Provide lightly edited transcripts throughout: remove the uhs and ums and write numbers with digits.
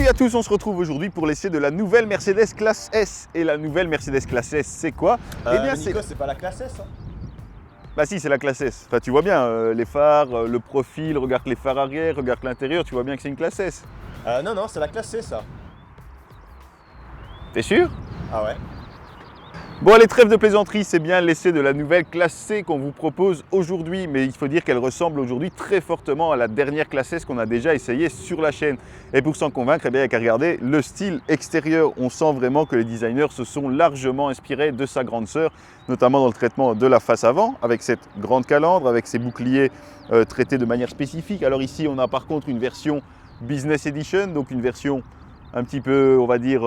à tous, on se retrouve aujourd'hui pour l'essai de la nouvelle Mercedes classe S. Et la nouvelle Mercedes classe S, c'est quoi? Eh bien, Nico, c'est pas la classe S, hein? Bah si, c'est la classe S. Enfin, tu vois bien, les phares, le profil, regarde les phares arrière, regarde l'intérieur, tu vois bien que c'est une classe S. Non, c'est la classe C, ça. T'es sûr? Ah ouais? Bon, allez, trêve de plaisanterie, c'est bien l'essai de la nouvelle classe C qu'on vous propose aujourd'hui, mais il faut dire qu'elle ressemble aujourd'hui très fortement à la dernière classe S qu'on a déjà essayée sur la chaîne. Et pour s'en convaincre, eh bien, il n'y a qu'à regarder le style extérieur. On sent vraiment que les designers se sont largement inspirés de sa grande sœur, notamment dans le traitement de la face avant, avec cette grande calandre, avec ses boucliers traités de manière spécifique. Alors ici, on a par contre une version Business Edition, donc une version un petit peu, on va dire,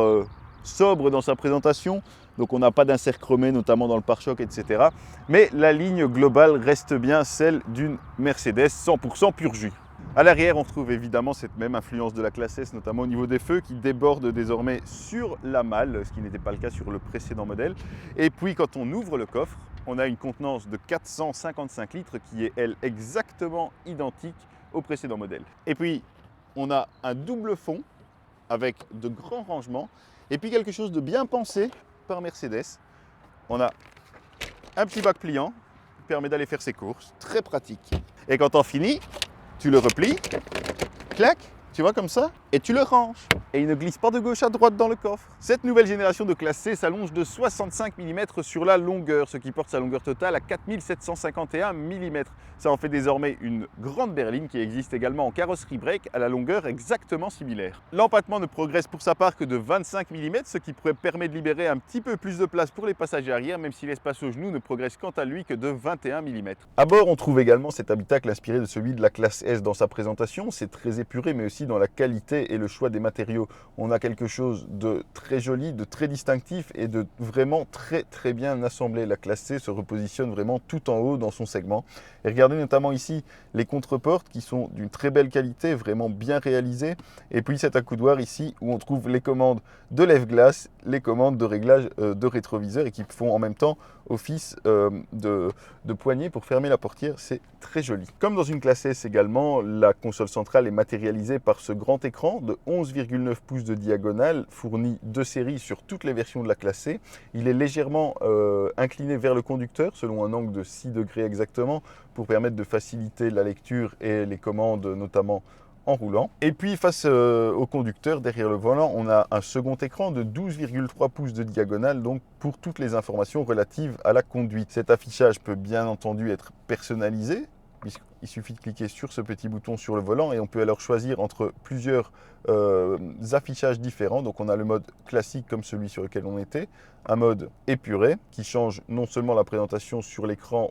sobre dans sa présentation. Donc on n'a pas d'insert chromé, notamment dans le pare-choc, etc. Mais la ligne globale reste bien celle d'une Mercedes 100% pur jus. À l'arrière, on retrouve évidemment cette même influence de la classe S, notamment au niveau des feux, qui débordent désormais sur la malle, ce qui n'était pas le cas sur le précédent modèle. Et puis quand on ouvre le coffre, on a une contenance de 455 litres qui est, elle, exactement identique au précédent modèle. Et puis, on a un double fond avec de grands rangements, et puis quelque chose de bien pensé par Mercedes. On a un petit bac pliant qui permet d'aller faire ses courses, très pratique. Et quand on finit, tu le replies, clac, tu vois comme ça, et tu le ranges. Et il ne glisse pas de gauche à droite dans le coffre. Cette nouvelle génération de classe C s'allonge de 65 mm sur la longueur, ce qui porte sa longueur totale à 4751 mm. Ça en fait désormais une grande berline qui existe également en carrosserie break à la longueur exactement similaire. L'empattement ne progresse pour sa part que de 25 mm, ce qui permet de libérer un petit peu plus de place pour les passagers arrière, même si l'espace au genou ne progresse quant à lui que de 21 mm. À bord, on trouve également cet habitacle inspiré de celui de la classe S dans sa présentation. C'est très épuré, mais aussi dans la qualité et le choix des matériaux. On a quelque chose de très joli, de très distinctif et de vraiment très bien assemblé. La classe C se repositionne vraiment tout en haut dans son segment. Et regardez notamment ici les contreportes qui sont d'une très belle qualité, vraiment bien réalisées. Et puis cet accoudoir ici où on trouve les commandes de lève-glace, les commandes de réglage de rétroviseur et qui font en même temps office de poignée pour fermer la portière. C'est très joli. Comme dans une classe S également, la console centrale est matérialisée par ce grand écran de 11,9 pouces de diagonale, fourni de série sur toutes les versions de la classe C. Il est légèrement incliné vers le conducteur, selon un angle de 6 degrés exactement, pour permettre de faciliter la lecture et les commandes, notamment en roulant. Et puis face au conducteur, derrière le volant, on a un second écran de 12,3 pouces de diagonale, donc pour toutes les informations relatives à la conduite. Cet affichage peut bien entendu être personnalisé, puisqu'il suffit de cliquer sur ce petit bouton sur le volant et on peut alors choisir entre plusieurs affichages différents. Donc on a le mode classique comme celui sur lequel on était, un mode épuré qui change non seulement la présentation sur l'écran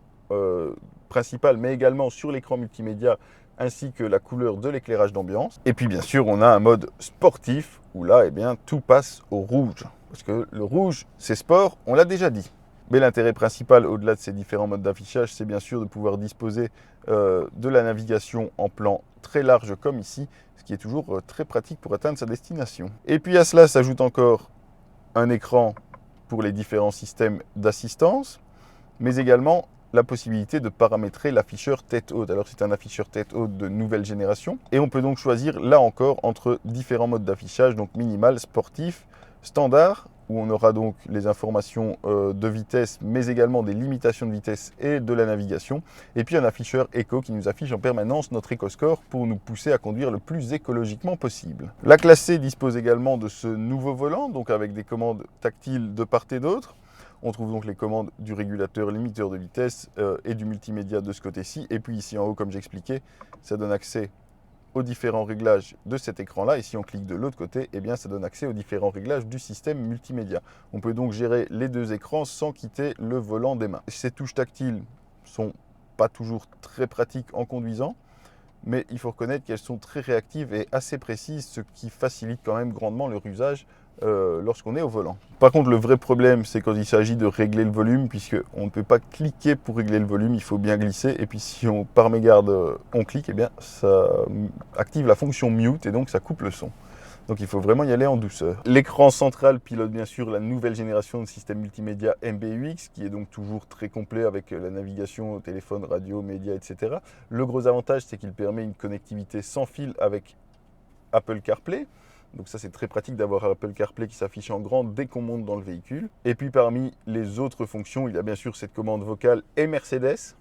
principal, mais également sur l'écran multimédia, ainsi que la couleur de l'éclairage d'ambiance. Et puis bien sûr, on a un mode sportif où là, eh bien, tout passe au rouge. Parce que le rouge, c'est sport, on l'a déjà dit. Mais l'intérêt principal, au-delà de ces différents modes d'affichage, c'est bien sûr de pouvoir disposer de la navigation en plan très large comme ici, ce qui est toujours très pratique pour atteindre sa destination. Et puis à cela s'ajoute encore un écran pour les différents systèmes d'assistance, mais également la possibilité de paramétrer l'afficheur tête haute. Alors c'est un afficheur tête haute de nouvelle génération et on peut donc choisir là encore entre différents modes d'affichage, donc minimal, sportif, standard, où on aura donc les informations de vitesse, mais également des limitations de vitesse et de la navigation. Et puis un afficheur éco qui nous affiche en permanence notre éco-score pour nous pousser à conduire le plus écologiquement possible. La classe C dispose également de ce nouveau volant, donc avec des commandes tactiles de part et d'autre. On trouve donc les commandes du régulateur limiteur de vitesse et du multimédia de ce côté-ci. Et puis ici en haut, comme j'expliquais, ça donne accès aux différents réglages de cet écran-là. Et si on clique de l'autre côté, eh bien, ça donne accès aux différents réglages du système multimédia. On peut donc gérer les deux écrans sans quitter le volant des mains. Ces touches tactiles sont pas toujours très pratiques en conduisant, mais il faut reconnaître qu'elles sont très réactives et assez précises, ce qui facilite quand même grandement leur usage lorsqu'on est au volant. Par contre, le vrai problème, c'est quand il s'agit de régler le volume, puisqu'on ne peut pas cliquer pour régler le volume, il faut bien glisser. Et puis si on, par mégarde, on clique, eh bien, ça active la fonction mute et donc ça coupe le son. Donc il faut vraiment y aller en douceur. L'écran central pilote bien sûr la nouvelle génération de système multimédia MBUX, qui est donc toujours très complet avec la navigation, téléphone, radio, médias, etc. Le gros avantage, c'est qu'il permet une connectivité sans fil avec Apple CarPlay. Donc ça, c'est très pratique d'avoir Apple CarPlay qui s'affiche en grand dès qu'on monte dans le véhicule. Et puis parmi les autres fonctions, il y a bien sûr cette commande vocale et Mercedes,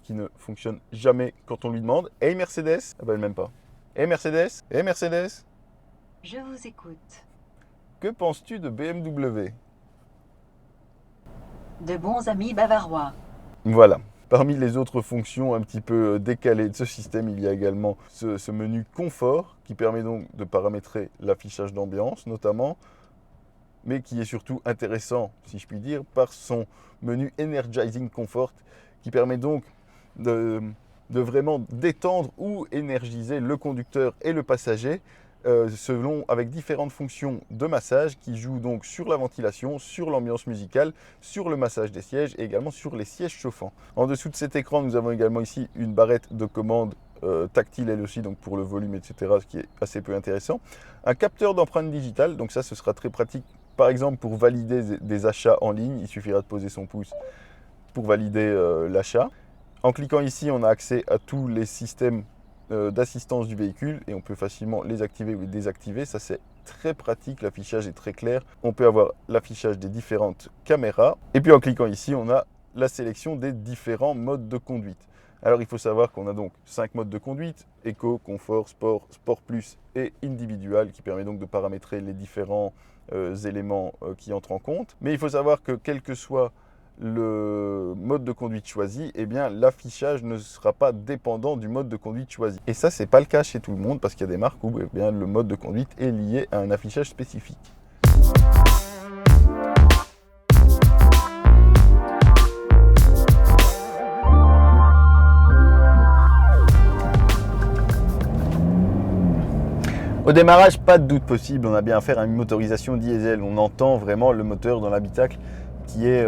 qui ne fonctionne jamais quand on lui demande. Hey Mercedes, ah ben même pas. Hey Mercedes, hey Mercedes, Je vous écoute. que penses-tu de BMW? De bons amis bavarois. Voilà. Parmi les autres fonctions un petit peu décalées de ce système, il y a également ce menu confort qui permet donc de paramétrer l'affichage d'ambiance notamment, mais qui est surtout intéressant, si je puis dire, par son menu Energizing Comfort qui permet donc de vraiment détendre ou énergiser le conducteur et le passager avec différentes fonctions de massage qui jouent donc sur la ventilation, sur l'ambiance musicale, sur le massage des sièges et également sur les sièges chauffants. En dessous de cet écran, nous avons également ici une barrette de commande tactile elle aussi, donc pour le volume, etc., ce qui est assez peu intéressant. Un capteur d'empreinte digitale, donc ça, ce sera très pratique, par exemple pour valider des achats en ligne. Il suffira de poser son pouce pour valider l'achat. En cliquant ici, on a accès à tous les systèmes d'assistance du véhicule et on peut facilement les activer ou les désactiver. Ça, c'est très pratique, l'affichage est très clair. On peut avoir l'affichage des différentes caméras. Et puis en cliquant ici, on a la sélection des différents modes de conduite. Alors il faut savoir qu'on a donc 5 modes de conduite: Eco, Confort, Sport, Sport Plus et Individual, qui permet donc de paramétrer les différents éléments qui entrent en compte. Mais il faut savoir que quel que soit le mode de conduite choisi, eh bien l'affichage ne sera pas dépendant du mode de conduite choisi. Et ça, c'est pas le cas chez tout le monde parce qu'il y a des marques où eh bien, le mode de conduite est lié à un affichage spécifique. Au démarrage, pas de doute possible, on a bien affaire à une motorisation diesel. On entend vraiment le moteur dans l'habitacle qui est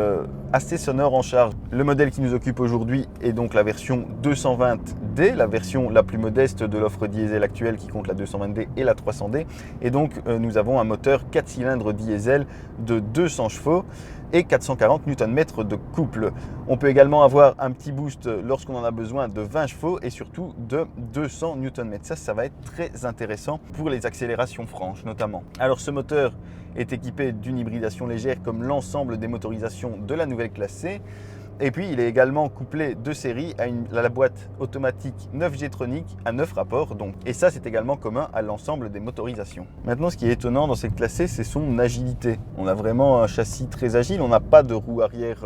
assez sonore en charge. Le modèle qui nous occupe aujourd'hui est donc la version 220D, la version la plus modeste de l'offre diesel actuelle qui compte la 220D et la 300D. Et donc nous avons un moteur 4 cylindres diesel de 200 chevaux et 440 Nm de couple. On peut également avoir un petit boost lorsqu'on en a besoin de 20 chevaux et surtout de 200 Nm. Ça va être très intéressant pour les accélérations franches notamment. Alors ce moteur est équipé d'une hybridation légère comme l'ensemble des motorisations de la nouvelle classe C. Et puis il est également couplé de série à la boîte automatique 9G Tronic à 9 rapports donc. Et ça, c'est également commun à l'ensemble des motorisations. Maintenant, ce qui est étonnant dans cette classe C, c'est son agilité. On a vraiment un châssis très agile, on n'a pas de roue arrière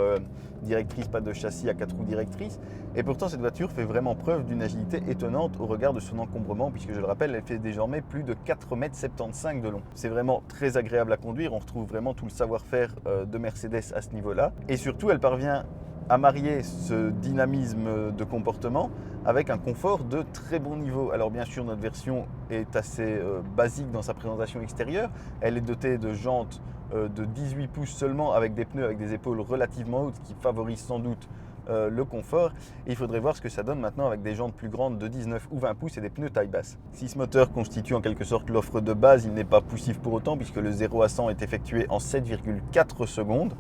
directrice, pas de châssis à 4 roues directrices. Et pourtant, cette voiture fait vraiment preuve d'une agilité étonnante au regard de son encombrement, puisque je le rappelle, elle fait désormais plus de 4,75 m de long. C'est vraiment très agréable à conduire, on retrouve vraiment tout le savoir-faire de Mercedes à ce niveau-là. Et surtout, elle parvient à marier ce dynamisme de comportement avec un confort de très bon niveau. Alors bien sûr, notre version est assez basique dans sa présentation extérieure. Elle est dotée de jantes de 18 pouces seulement, avec des pneus avec des épaules relativement hautes qui favorisent sans doute le confort. Et il faudrait voir ce que ça donne maintenant avec des jantes plus grandes de 19 ou 20 pouces et des pneus taille basse. Si ce moteur constitue en quelque sorte l'offre de base, il n'est pas poussif pour autant puisque le 0 à 100 est effectué en 7,4 secondes.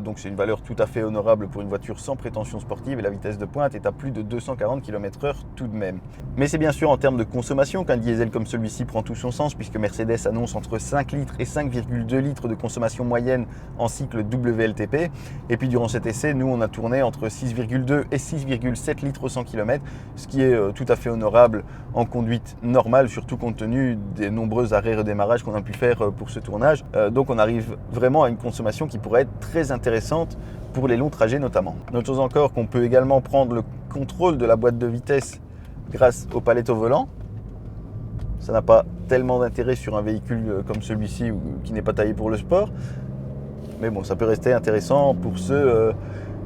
Donc c'est une valeur tout à fait honorable pour une voiture sans prétention sportive et la vitesse de pointe est à plus de 240 km/h tout de même. Mais c'est bien sûr en termes de consommation qu'un diesel comme celui-ci prend tout son sens puisque Mercedes annonce entre 5 litres et 5,2 litres de consommation moyenne en cycle WLTP. Et puis durant cet essai, nous on a tourné entre 6,2 et 6,7 litres au 100 km, ce qui est tout à fait honorable en conduite normale, surtout compte tenu des nombreux arrêts redémarrage qu'on a pu faire pour ce tournage. Donc on arrive vraiment à une consommation qui pourrait être très intéressante pour les longs trajets notamment. Une autre chose encore, qu'on peut également prendre le contrôle de la boîte de vitesse grâce aux palettes au volant. Ça n'a pas tellement d'intérêt sur un véhicule comme celui-ci qui n'est pas taillé pour le sport. Mais bon, ça peut rester intéressant pour ceux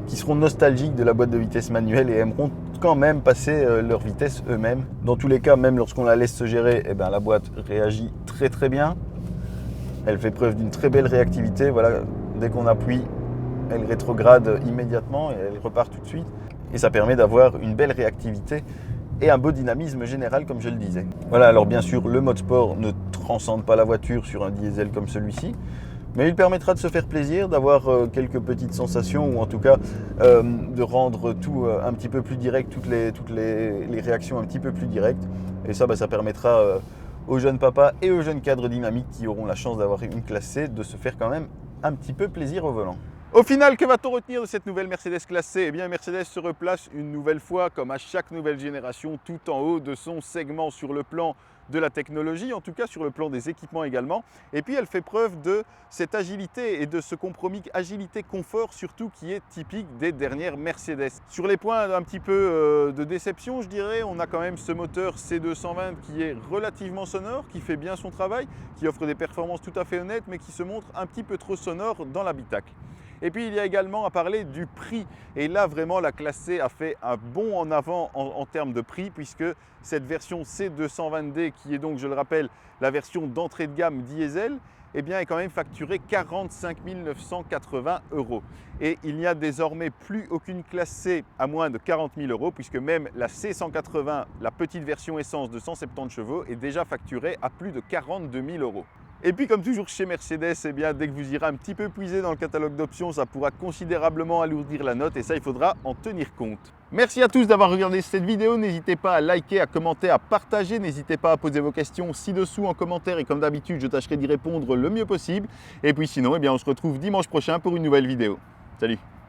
qui seront nostalgiques de la boîte de vitesse manuelle et aimeront quand même passer leur vitesse eux-mêmes. Dans tous les cas, même lorsqu'on la laisse se gérer, eh bien, la boîte réagit très très bien. Elle fait preuve d'une très belle réactivité. Voilà, dès qu'on appuie, elle rétrograde immédiatement et elle repart tout de suite. Et ça permet d'avoir une belle réactivité et un beau dynamisme général, comme je le disais. Voilà, alors bien sûr, le mode sport ne transcende pas la voiture sur un diesel comme celui-ci, mais il permettra de se faire plaisir, d'avoir quelques petites sensations ou en tout cas de rendre tout un petit peu plus direct, toutes les réactions un petit peu plus directes. Et ça, ça permettra aux jeunes papas et aux jeunes cadres dynamiques qui auront la chance d'avoir une classe C, de se faire quand même un petit peu plaisir au volant. Au final, que va-t-on retenir de cette nouvelle Mercedes classe C? Eh bien, Mercedes se replace une nouvelle fois, comme à chaque nouvelle génération, tout en haut de son segment sur le plan de la technologie, en tout cas sur le plan des équipements également. Et puis, elle fait preuve de cette agilité et de ce compromis agilité-confort surtout qui est typique des dernières Mercedes. Sur les points un petit peu de déception, je dirais, on a quand même ce moteur C220 qui est relativement sonore, qui fait bien son travail, qui offre des performances tout à fait honnêtes, mais qui se montre un petit peu trop sonore dans l'habitacle. Et puis il y a également à parler du prix. Et là vraiment la classe C a fait un bond en avant en termes de prix, puisque cette version C220D, qui est donc, je le rappelle, la version d'entrée de gamme diesel, eh bien, est quand même facturée 45 980 €. Et il n'y a désormais plus aucune classe C à moins de 40 000 €, puisque même la C180, la petite version essence de 170 chevaux, est déjà facturée à plus de 42 000 €. Et puis comme toujours chez Mercedes, eh bien, dès que vous irez un petit peu puiser dans le catalogue d'options, ça pourra considérablement alourdir la note et ça, il faudra en tenir compte. Merci à tous d'avoir regardé cette vidéo. N'hésitez pas à liker, à commenter, à partager. N'hésitez pas à poser vos questions ci-dessous en commentaire et comme d'habitude, je tâcherai d'y répondre le mieux possible. Et puis sinon, eh bien, on se retrouve dimanche prochain pour une nouvelle vidéo. Salut!